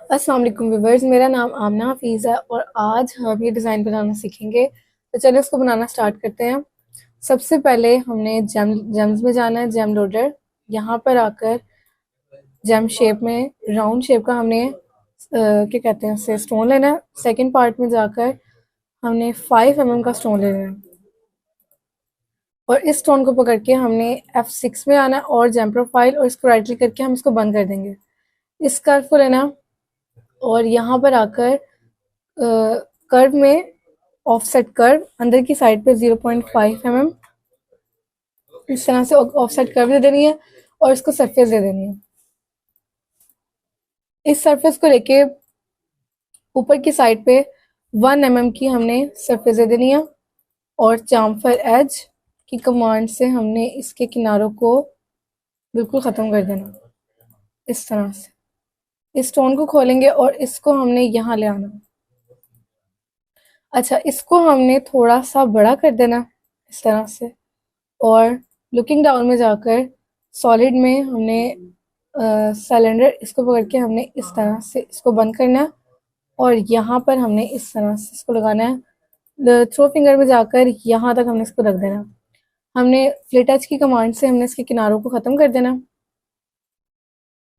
अस्सलाम वालेकुम व्यूवर्स, मेरा नाम आमना हफीज़ है और आज हम ये डिज़ाइन बनाना सीखेंगे। तो चलिए इसको बनाना स्टार्ट करते हैं। सबसे पहले हमने जेम्स में जाना है, जेम लोडर। यहाँ पर आकर जेम शेप में राउंड शेप का हमने क्या कहते हैं उसे स्टोन लेना है। सेकेंड पार्ट में जाकर हमने 5 mm का स्टोन लेना है और इस स्टोन को पकड़ के हमने F6 में आना है और जेम प्रोफाइल और इसको राइट क्लिक करके हम इसको बंद कर देंगे। इस कर्व को लेना और यहाँ पर आकर कर्व में ऑफसेट कर्व अंदर की साइड पे 0.5 mm इस तरह से ऑफसेट कर्व दे देनी है और इसको सरफेस दे देनी है। इस सरफेस को लेके ऊपर की साइड पे 1 mm की हमने सरफेस दे देनी है और चाम्फर एज की कमांड से हमने इसके किनारों को बिल्कुल ख़त्म कर देना इस तरह से। इस स्टोन को खोलेंगे और इसको हमने यहाँ ले आना। अच्छा, इसको हमने थोड़ा सा बड़ा कर देना इस तरह से और लुकिंग डाउन में जाकर सॉलिड में हमने सिलेंडर इसको पकड़ के हमने इस तरह से इसको बंद करना है और यहाँ पर हमने इस तरह से इसको लगाना है। थ्रो फिंगर में जाकर यहाँ तक हमने इसको रख देना। हमने फ्लिट टच की कमांड से हमने इसके किनारों को ख़त्म कर देना।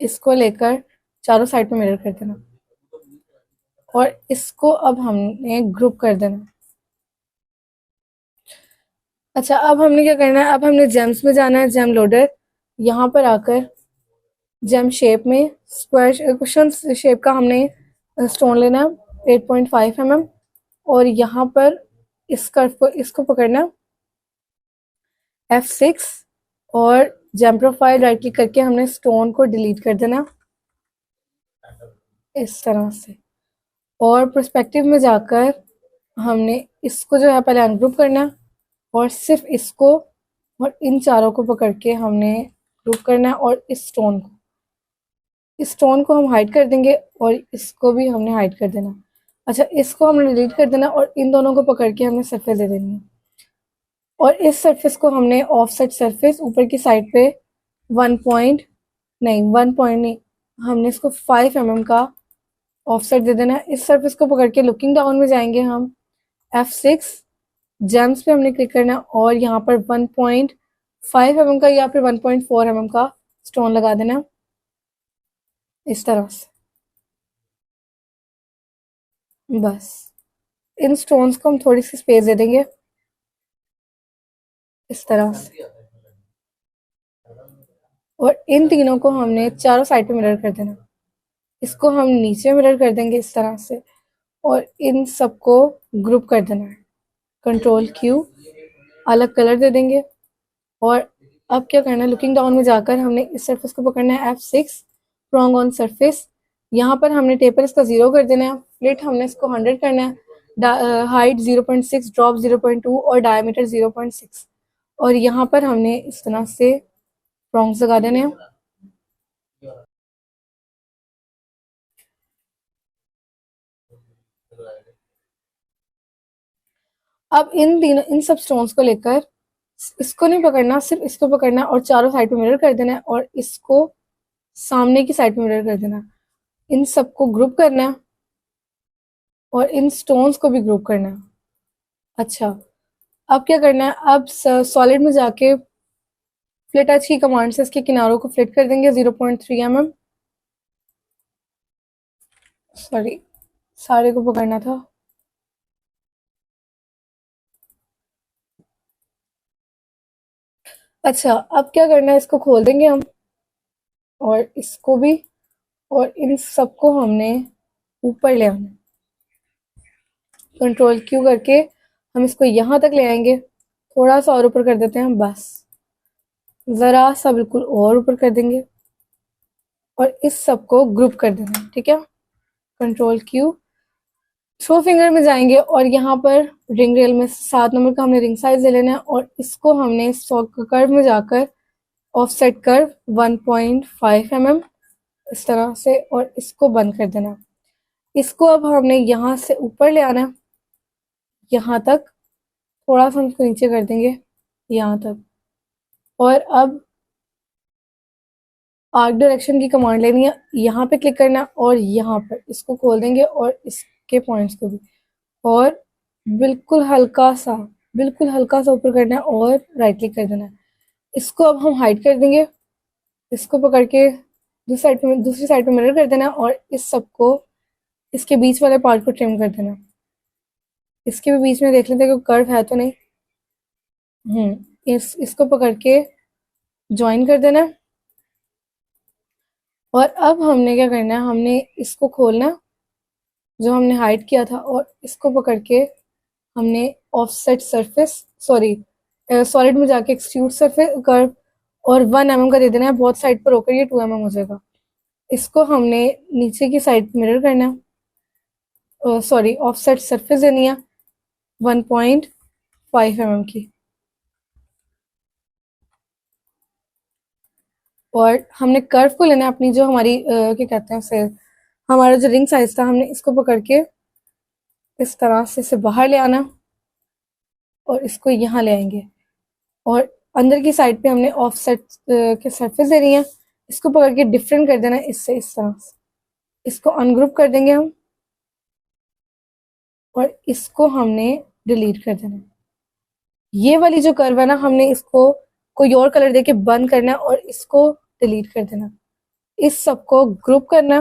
इसको लेकर चारों साइड पे मिरर कर देना और इसको अब हमने ग्रुप कर देना। अच्छा, अब हमने क्या करना है, अब हमने जेम्स में जाना है, जेम लोडर। यहाँ पर आकर जेम शेप में स्क्वायर क्वेश्चन शेप का हमने स्टोन लेना है 8.5 mm और यहाँ पर इस कर्व को इसको पकड़ना F6 और जेम प्रोफाइल राइट क्लिक करके हमने स्टोन को डिलीट कर देना इस तरह से और पर्सपेक्टिव में जाकर हमने इसको जो है पहले अनग्रुप करना और सिर्फ इसको और इन चारों को पकड़ के हमने ग्रुप करना और इस स्टोन को हम हाइड कर देंगे और इसको भी हमने हाइड कर देना। अच्छा, इसको हमने डिलीट कर देना और इन दोनों को पकड़ के हमने सरफेस दे देनी है और इस सरफेस को हमने ऑफसेट सरफेस ऊपर की साइड पे 1 पॉइंट नहीं, हमने इसको 5 mm का ऑफसेट दे देना है। इस सरफेस को पकड़ के लुकिंग डाउन में जाएंगे हम F6 जेम्स पे हमने क्लिक करना और यहाँ पर 1.5 mm का या फिर 1.4 mm का स्टोन लगा देना इस तरह से। बस इन स्टोन्स को हम थोड़ी सी स्पेस दे देंगे इस तरह से और इन तीनों को हमने चारों साइड पे मिरर कर देना। इसको हम नीचे मिरर कर देंगे इस तरह से और इन सबको ग्रुप कर देना है। Ctrl+Q अलग कलर दे देंगे और अब क्या करना है, लुकिंग डाउन में जाकर हमने इस सरफेस को पकड़ना है F6 रॉन्ग ऑन सरफेस। यहाँ पर हमने टेपर इसका 0 कर देना है, फ्लिट हमने इसको 100 करना है, हाइट 0.6, ड्रॉप 0.2 और डायमीटर 0.6 और यहाँ पर हमने इस तरह से रॉन्ग्स लगा देने हैं। अब इन सब स्टोन्स को लेकर इसको नहीं पकड़ना, सिर्फ इसको पकड़ना और चारों साइड पे मिरर कर देना है और इसको सामने की साइड पे मिरर कर देना। इन सबको ग्रुप करना और इन स्टोन्स को भी ग्रुप करना। अच्छा, अब क्या करना है, अब सॉलिड में जाके फ्लिट टच की कमांड से इसके किनारों को फ्लिट कर देंगे 0.3 mm। सॉरी, सारे को पकड़ना था। अच्छा, अब क्या करना है, इसको खोल देंगे हम और इसको भी और इन सबको हमने ऊपर ले आना। Ctrl+Q करके हम इसको यहाँ तक ले आएंगे, थोड़ा सा और ऊपर कर देते हैं, बस ज़रा सा बिल्कुल और ऊपर कर देंगे और इस सबको ग्रुप कर देना। ठीक है, Ctrl+Q थ्रो फिंगर में जाएंगे और यहाँ पर रिंग रेल में 7 नंबर का हमने रिंग साइज ले लेना है और इसको हमने कर्व में जाकर ऑफसेट कर्व 1.5 mm इस तरह से और इसको बंद कर देना। इसको अब हमने यहाँ से ऊपर ले आना, यहाँ तक, थोड़ा सा हम इसको नीचे कर देंगे यहाँ तक और अब आर्क डायरेक्शन की कमांड लेनी है, यहाँ पे क्लिक करना और यहाँ पर इसको खोल देंगे और इसके पॉइंट्स को भी, और बिल्कुल हल्का सा, बिल्कुल हल्का सा ऊपर करना है और राइट क्लिक कर देना है। इसको अब हम हाइड कर देंगे, इसको पकड़ के दूसरी साइड पे मिरर कर देना और इस सबको, इसके बीच वाले पार्ट को ट्रिम कर देना। इसके भी बीच में देख लेते हैं कि कर्व है तो नहीं। इसको पकड़ के ज्वाइन कर देना। और अब हमने क्या करना है, हमने इसको खोलना जो हमने हाइड किया था और इसको पकड़ के हमने ऑफसेट सरफेस, सॉरी सॉलिड में जाके एक्सट्रूड सरफेस कर्व और 1 mm का दे देना है। बहुत साइड पर होकर ये 2 mm हो जाएगा। इसको हमने नीचे की साइड मिरर करना है, सॉरी ऑफसेट सरफेस देनी है 1.5 mm की। और हमने कर्व को लेना है अपनी, जो हमारी क्या कहते हैं उसे, हमारा जो रिंग साइज था, हमने इसको पकड़ के इस तरह से इसे बाहर ले आना और इसको यहाँ ले आएंगे और अंदर की साइड पे हमने ऑफसेट के सरफेस दे रही है। इसको पकड़ के डिफरेंट कर देना है इससे, इस तरह से इसको अनग्रुप कर देंगे हम और इसको हमने डिलीट कर देना है। ये वाली जो कर्व है ना, हमने इसको कोई और कलर देके बंद करना है और इसको डिलीट कर देना। इस सबको ग्रुप करना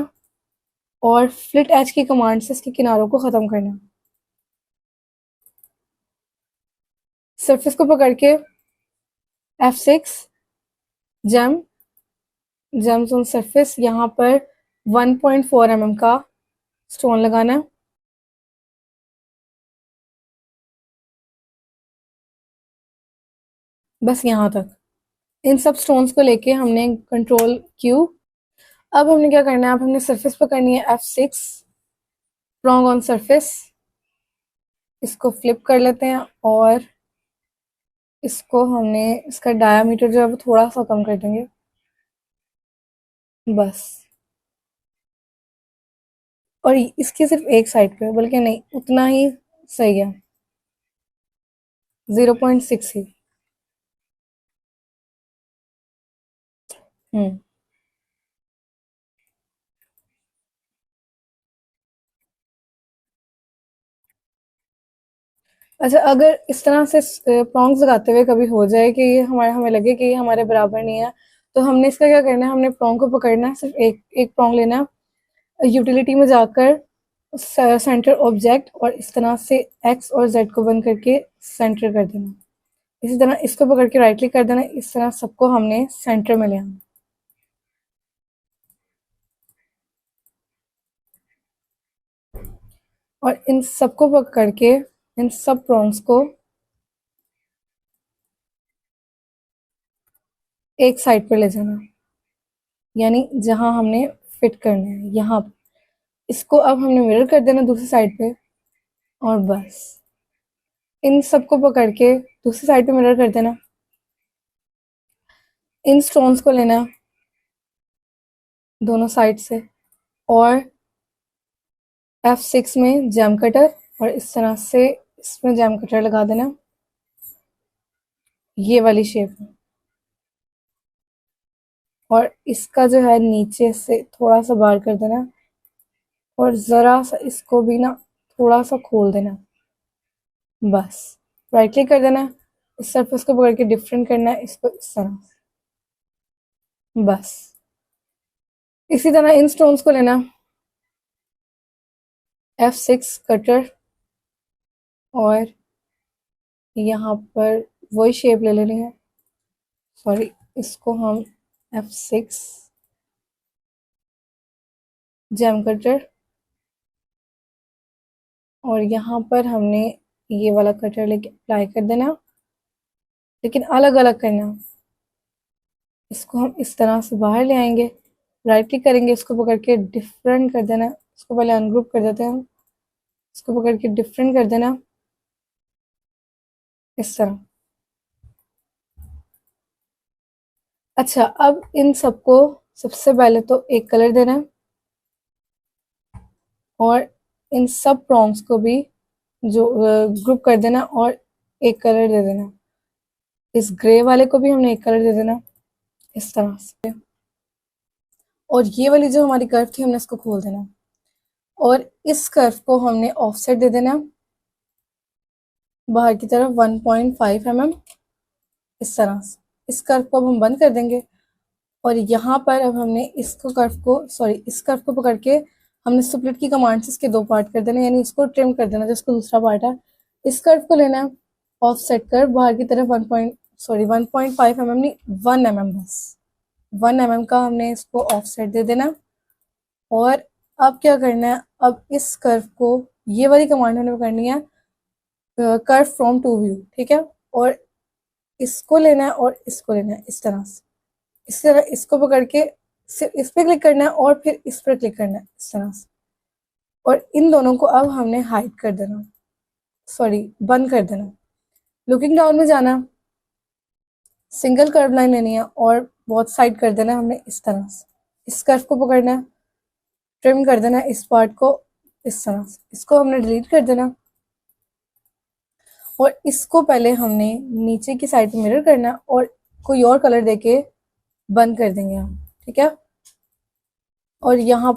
और फ्लिट एज की कमांड से इसके किनारों को खत्म करना। सरफेस को पकड़ के F6 जेम्स ऑन सरफेस, यहाँ पर 1.4 mm का स्टोन लगाना है। बस यहाँ तक। इन सब स्टोन्स को लेके हमने कंट्रोल Q। अब हमने क्या करना है, अब हमने सरफेस पकड़नी है F6 प्रॉन्ग ऑन सरफेस। इसको फ्लिप कर लेते हैं और इसको हमने, इसका डायामीटर जो है वो थोड़ा सा कम कर देंगे बस। और इसकी सिर्फ एक साइड पे, बल्कि नहीं, उतना ही सही है, 0.6 ही। हम्म अच्छा, अगर इस तरह से प्रॉन्ग्स लगाते हुए कभी हो जाए कि ये हमें लगे कि ये हमारे बराबर नहीं है, तो हमने इसका क्या करना है, हमने प्रॉन्ग को पकड़ना है, सिर्फ एक एक प्रॉन्ग लेना है, यूटिलिटी में जाकर सेंटर ऑब्जेक्ट और इस तरह से एक्स और जेड को बंद करके सेंटर कर देना। इसी तरह इसको पकड़ के राइट क्लिक कर देना। इस तरह सबको हमने सेंटर में ले आना और इन सबको पकड़ के इन सब प्रॉन्ग्स को एक साइड पर ले जाना, यानी जहां हमने फिट करना है यहाँ। इसको अब हमने मिरर कर देना दूसरी साइड पे और बस इन सबको पकड़ के दूसरी साइड पे मिरर कर देना। इन स्टोन्स को लेना दोनों साइड से और F6 में जैम कटर और इस तरह से इसमें जैम कटर लगा देना, ये वाली शेप में। और इसका जो है नीचे से थोड़ा सा बाहर कर देना और ज़रा सा इसको भी ना थोड़ा सा खोल देना बस। राइट क्लिक कर देना, इस सरफेस को पकड़ के डिफरेंट करना है इसको इस तरह से बस। इसी तरह इन स्टोन्स को लेना, F6 कटर और यहाँ पर वही शेप ले लेनी है, सॉरी इसको हम F6 जैम कटर और यहाँ पर हमने ये वाला कटर लेके अप्लाई कर देना, लेकिन अलग अलग करना। इसको हम इस तरह से बाहर ले आएंगे, राइट क्लिक करेंगे, इसको पकड़ के डिफरेंट कर देना। इसको पहले अनग्रुप कर देते हैं हम, इसको पकड़ के डिफरेंट कर देना इस तरह। अच्छा, अब इन सबको सबसे पहले तो एक कलर देना है और इन सब प्रॉन्ग्स को भी जो ग्रुप कर देना और एक कलर दे देना। इस ग्रे वाले को भी हमने एक कलर दे देना इस तरह से। और ये वाली जो हमारी कर्व थी हमने इसको खोल देना और इस कर्व को हमने ऑफसेट दे देना बाहर की तरफ 1.5 mm इस तरह से। इस कर्व को अब हम बंद कर देंगे और यहाँ पर अब हमने इसको कर्व को इस कर्व को पकड़ के हमने स्प्लिट की कमांड से इसके दो पार्ट कर देना, यानी इसको ट्रिम कर देना जिसको दूसरा पार्ट है। इस कर्व को लेना है ऑफसेट कर्व बाहर की तरफ 1.5 mm नहीं 1 mm, बस 1 mm का हमने इसको ऑफसेट दे देना। और अब क्या करना है, अब इस कर्व को ये वाली कमांड हमने करनी है कर्व फ्रॉम टू व्यू, ठीक है। और इसको लेना है और इसको लेना है इस तरह से, इस तरह इसको पकड़ के सिर्फ इस पे क्लिक करना है और फिर इस पर क्लिक करना है इस तरह से। और इन दोनों को अब हमने हाइड कर देना, बंद कर देना। लुकिंग डाउन में जाना, सिंगल कर्व लाइन लेनी है और बहुत साइड कर देना है हमने इस तरह से। इस कर्व को पकड़ना है, ट्रिम कर देना है इस पार्ट को इस तरह से। इसको हमने डिलीट कर देना और इसको पहले हमने नीचे की साइड पे मिरर करना और कोई और कलर देके बंद कर देंगे हम, ठीक है। और यहाँ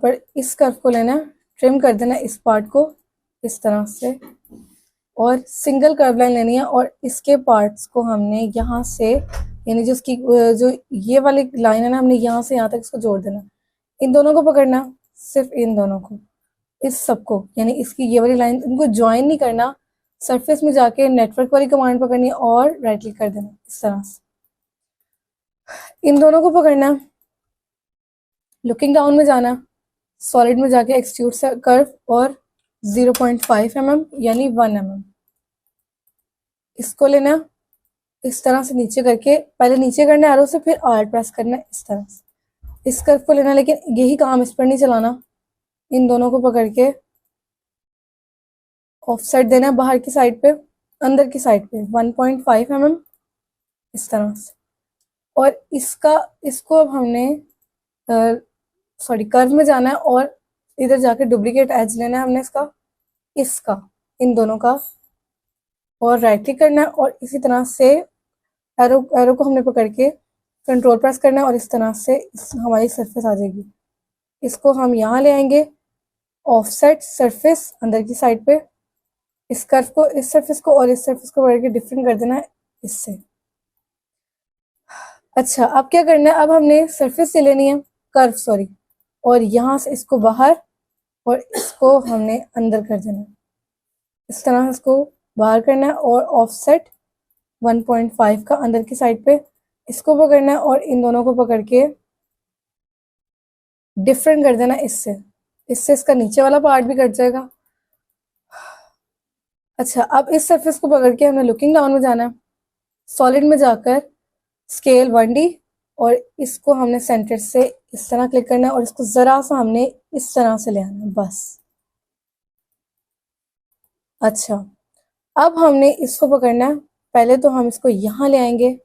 पर इस कर्व को लेना, ट्रिम कर देना इस पार्ट को इस तरह से और सिंगल कर्व लाइन लेनी है और इसके पार्ट्स को हमने यहाँ से, यानी जो इसकी जो ये वाली लाइन है ना, हमने यहाँ से यहाँ तक इसको जोड़ देना। इन दोनों को पकड़ना, सिर्फ इन दोनों को, इस सबको, यानी इसकी ये वाली लाइन, इनको ज्वाइन नहीं करना। सरफेस में जाके नेटवर्क वाली कमांड पकड़नी और राइट क्लिक कर देना इस तरह से। इन दोनों को पकड़ना, लुकिंग डाउन में जाना, सॉलिड में जाके एक्सट्रूड कर्व और 0.5 mm यानी 1 mm इसको लेना इस तरह से नीचे करके, पहले नीचे करना है एरो से, फिर आर प्रेस करना है इस तरह से। इस कर्व को लेना, लेकिन यही काम इस पर नहीं चलाना। इन दोनों को पकड़ के ऑफ साइड देना है बाहर की साइड पे, अंदर की साइड पे 1.5 mm इस तरह से। और इसको अब हमने कर्व में जाना है और इधर जाके डुप्लीकेट एज लेना है हमने इसका इन दोनों का और राइट क्लिक करना है और इसी तरह से एरो को हमने पकड़ के कंट्रोल प्रेस करना है और इस तरह से हमारी सरफेस आ जाएगी। इसको हम यहाँ ले आएंगे ऑफसेट सरफेस अंदर की साइड पे, इस कर्व को, इस सरफेस को और इस सरफेस को पकड़ के डिफरेंट कर देना है इससे। अच्छा, अब क्या करना है, अब हमने सरफेस से लेनी है कर्व और यहाँ से इसको बाहर और इसको हमने अंदर कर देना है इस तरह से। इसको बाहर करना है और ऑफसेट 1.5 का अंदर की साइड पे इसको पकड़ना है और इन दोनों को पकड़ के डिफरेंट कर देना इससे इसका नीचे वाला पार्ट भी कट जाएगा। अच्छा, अब इस सरफेस को पकड़ के हमने लुकिंग डाउन में जाना है, सॉलिड में जाकर स्केल 1D और इसको हमने सेंटर से इस तरह क्लिक करना है और इसको जरा सा हमने इस तरह से ले आना है बस। अच्छा, अब हमने इसको पकड़ना है, पहले तो हम इसको यहाँ ले आएंगे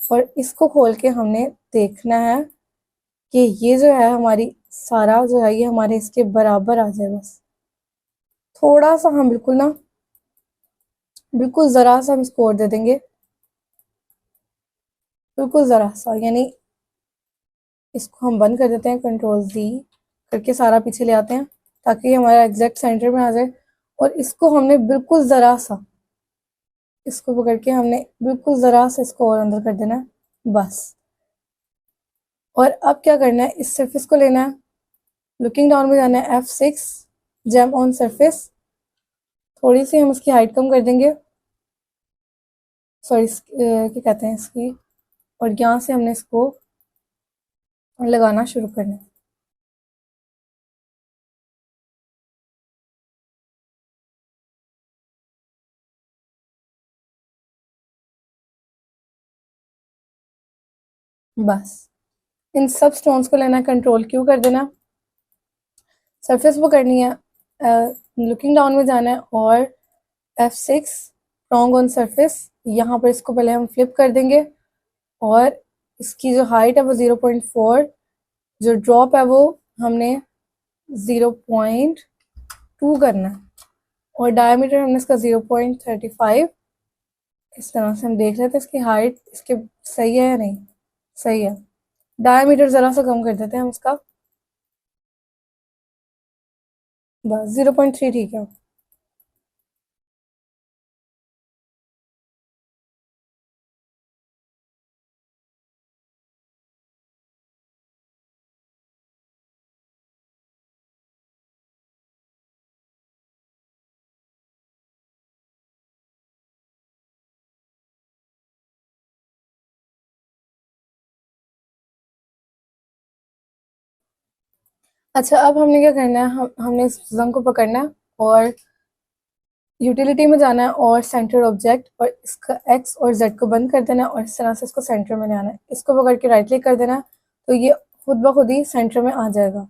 और इसको खोल के हमने देखना है कि ये जो है हमारी सारा जो है ये हमारे इसके बराबर आ जाए बस। थोड़ा सा हम बिल्कुल जरा सा हम इसको और दे देंगे, बिल्कुल जरा सा, यानी इसको हम बंद कर देते हैं, Ctrl+Z करके सारा पीछे ले आते हैं ताकि हमारा एग्जैक्ट सेंटर में आ जाए। और इसको हमने बिल्कुल ज़रा सा इसको पकड़ के हमने बिल्कुल ज़रा सा इसको और अंदर कर देना है बस। और अब क्या करना है, इस सरफेस को लेना है, लुकिंग डाउन में जाना है, F6 जैम ऑन सरफेस, थोड़ी सी हम इसकी हाइट कम कर देंगे, क्या कहते हैं इसकी, और यहाँ से हमने इसको लगाना शुरू करना है। बस इन सब स्टोन्स को लेना है, Ctrl+Q कर देना, सरफेस वो करनी है, लुकिंग डाउन में जाना है और F6 रॉन्ग ऑन सरफेस, यहाँ पर इसको पहले हम फ्लिप कर देंगे और इसकी जो हाइट है वो 0.4, जो ड्रॉप है वो हमने 0.2 करना है और डायमीटर हमने इसका 0.35। इस तरह से हम देख रहे थे इसकी हाइट इसके सही है या नहीं, सही है। डायमीटर जरा सा कम कर देते हैं हम इसका, बस 0.3 ठीक है। अच्छा, अब हमने क्या करना है, हमने इस जंग को पकड़ना है और यूटिलिटी में जाना है और सेंटर ऑब्जेक्ट, और इसका एक्स और जेड को बंद कर देना है और इस तरह से इसको सेंटर में ले आना है। इसको पकड़ के राइट क्लिक कर देना है, तो ये खुद ब खुद ही सेंटर में आ जाएगा।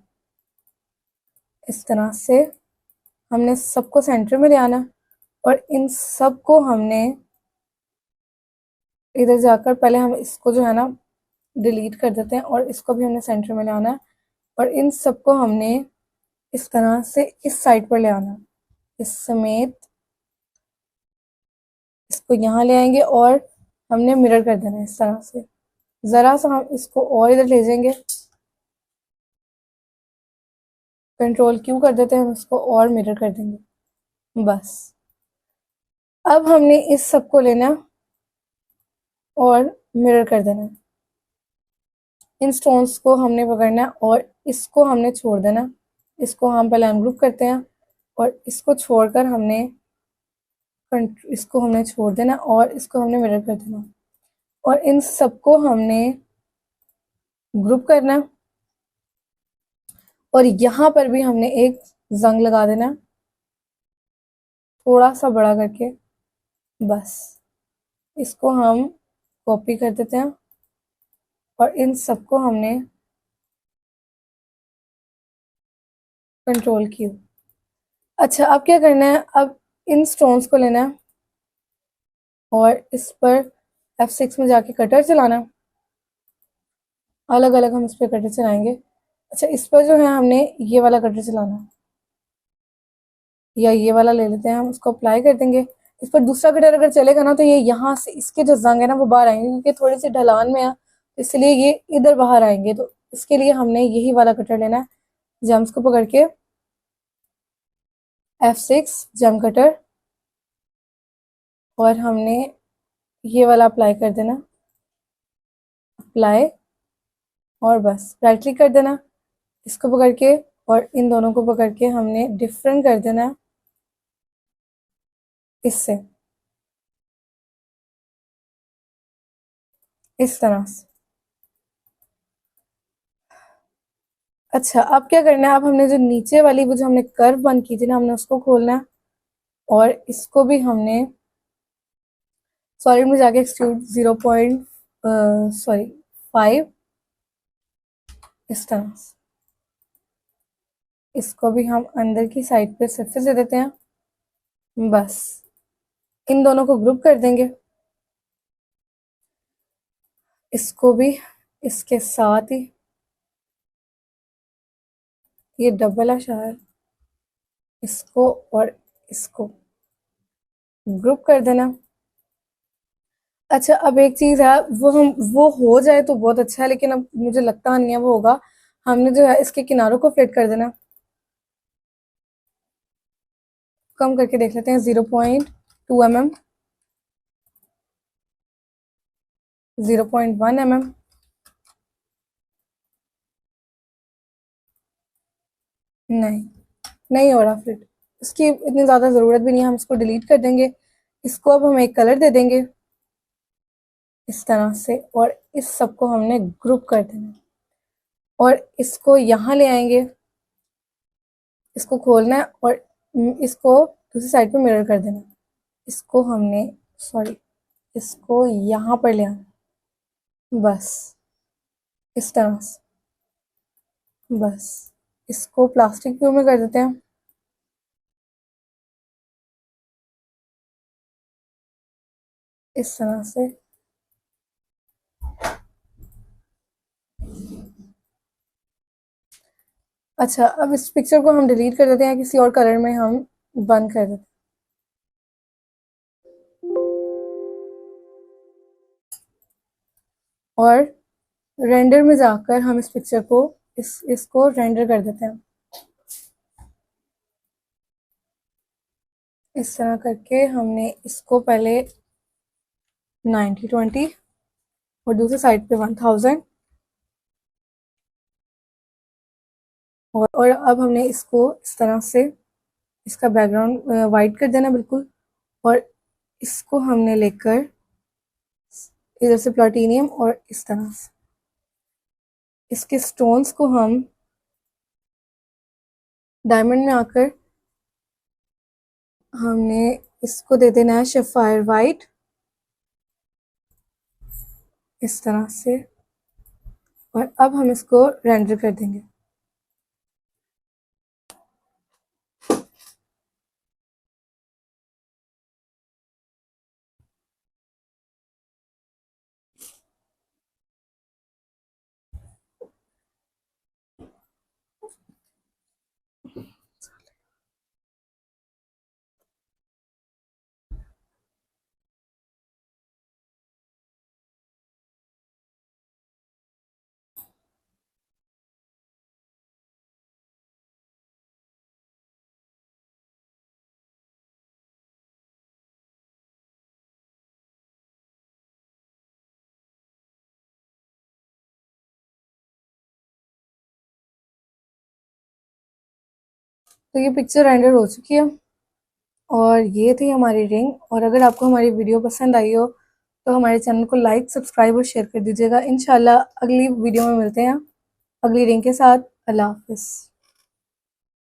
इस तरह से हमने सबको सेंटर में ले आना है और इन सब को हमने इधर जाकर पहले हम इसको जो है ना डिलीट कर देते हैं और इसको भी हमने सेंटर में ले आना है और इन सबको हमने इस तरह से इस साइड पर ले आना है। इस समेत इसको यहाँ ले आएंगे और हमने मिरर कर देना है इस तरह से। ज़रा सा हम इसको और इधर ले जाएंगे, कंट्रोल क्यू कर देते हैं, हम इसको और मिरर कर देंगे बस। अब हमने इस सब को लेना और मिरर कर देना। इन स्टोन्स को हमने पकड़ना है और इसको हमने छोड़ देना। इसको हम पहले अनग्रुप करते हैं और इसको छोड़कर हमने इसको हमने छोड़ देना और इसको हमने मिरर कर देना और इन सबको हमने ग्रुप करना और यहाँ पर भी हमने एक जंग लगा देना थोड़ा सा बड़ा करके बस। इसको हम कॉपी कर देते हैं और इन सबको हमने कंट्रोल किया। अच्छा, अब क्या करना है, अब इन स्टोन्स को लेना है और इस पर F6 में जाके कटर चलाना। अलग अलग हम इस पर कटर चलाएंगे। अच्छा, इस पर जो है हमने ये वाला कटर चलाना, या ये वाला ले लेते हैं, हम उसको अप्लाई कर देंगे। इस पर दूसरा कटर अगर चलेगा ना तो ये यहाँ से इसके जो जंग है ना वो बाहर आएंगे, क्योंकि थोड़ी सी ढलान में है, इसलिए ये इधर बाहर आएंगे। तो इसके लिए हमने यही वाला कटर लेना है। जम्स को पकड़ के F6 जम कटर और हमने ये वाला अप्लाई कर देना, अप्लाई, और बस राइट क्लिक कर देना, इसको पकड़ के और इन दोनों को पकड़ के हमने डिफरेंट कर देना इससे, इस तरह से। अच्छा, अब क्या करना है, अब हमने जो नीचे वाली वो जो हमने कर्व बंद की थी ना, हमने उसको खोलना है और इसको भी हमने सॉलिड में जाके एक्सट्रूड 5 इस तरह से। इसको भी हम अंदर की साइड पे सरफेस दे देते हैं बस। इन दोनों को ग्रुप कर देंगे, इसको भी इसके साथ ही, ये डबल है शायद, इसको और इसको ग्रुप कर देना। अच्छा, अब एक चीज़ है, वो हो जाए तो बहुत अच्छा है, लेकिन अब मुझे लगता नहीं है वो होगा। हमने जो है इसके किनारों को फ्लिट कर देना, कम करके देख लेते हैं 0.2 mm, 0.1 mm, नहीं, नहीं हो रहा फिट। इसकी इतनी ज़्यादा ज़रूरत भी नहीं है, हम इसको डिलीट कर देंगे। इसको अब हम एक कलर दे देंगे इस तरह से और इस सब को हमने ग्रुप कर देना और इसको यहाँ ले आएंगे, इसको खोलना है और इसको दूसरी साइड पे मिरर कर देना। इसको हमने, सॉरी, इसको यहाँ पर ले आना बस, इस तरह से बस। इसको प्लास्टिक व्यू में कर देते हैं इस तरह से। अच्छा, अब इस पिक्चर को हम डिलीट कर देते हैं, किसी और कलर में हम बंद कर देते हैं। और रेंडर में जाकर हम इस पिक्चर को इसको रेंडर कर देते हैं। इस तरह करके हमने इसको पहले 90-20 और दूसरी साइड पे 1000 और अब हमने इसको इस तरह से इसका बैकग्राउंड वाइट कर देना बिल्कुल। और इसको हमने लेकर इधर से प्लाटिनियम और इस तरह से इसके स्टोन्स को हम डायमंड में आकर हमने इसको दे देना है शेफायर वाइट इस तरह से। और अब हम इसको रेंडर कर देंगे। तो ये पिक्चर रेंडर हो चुकी है और ये थी हमारी रिंग। और अगर आपको हमारी वीडियो पसंद आई हो तो हमारे चैनल को लाइक, सब्सक्राइब और शेयर कर दीजिएगा। इंशाल्लाह अगली वीडियो में मिलते हैं अगली रिंग के साथ। अल्लाह हाफिज़।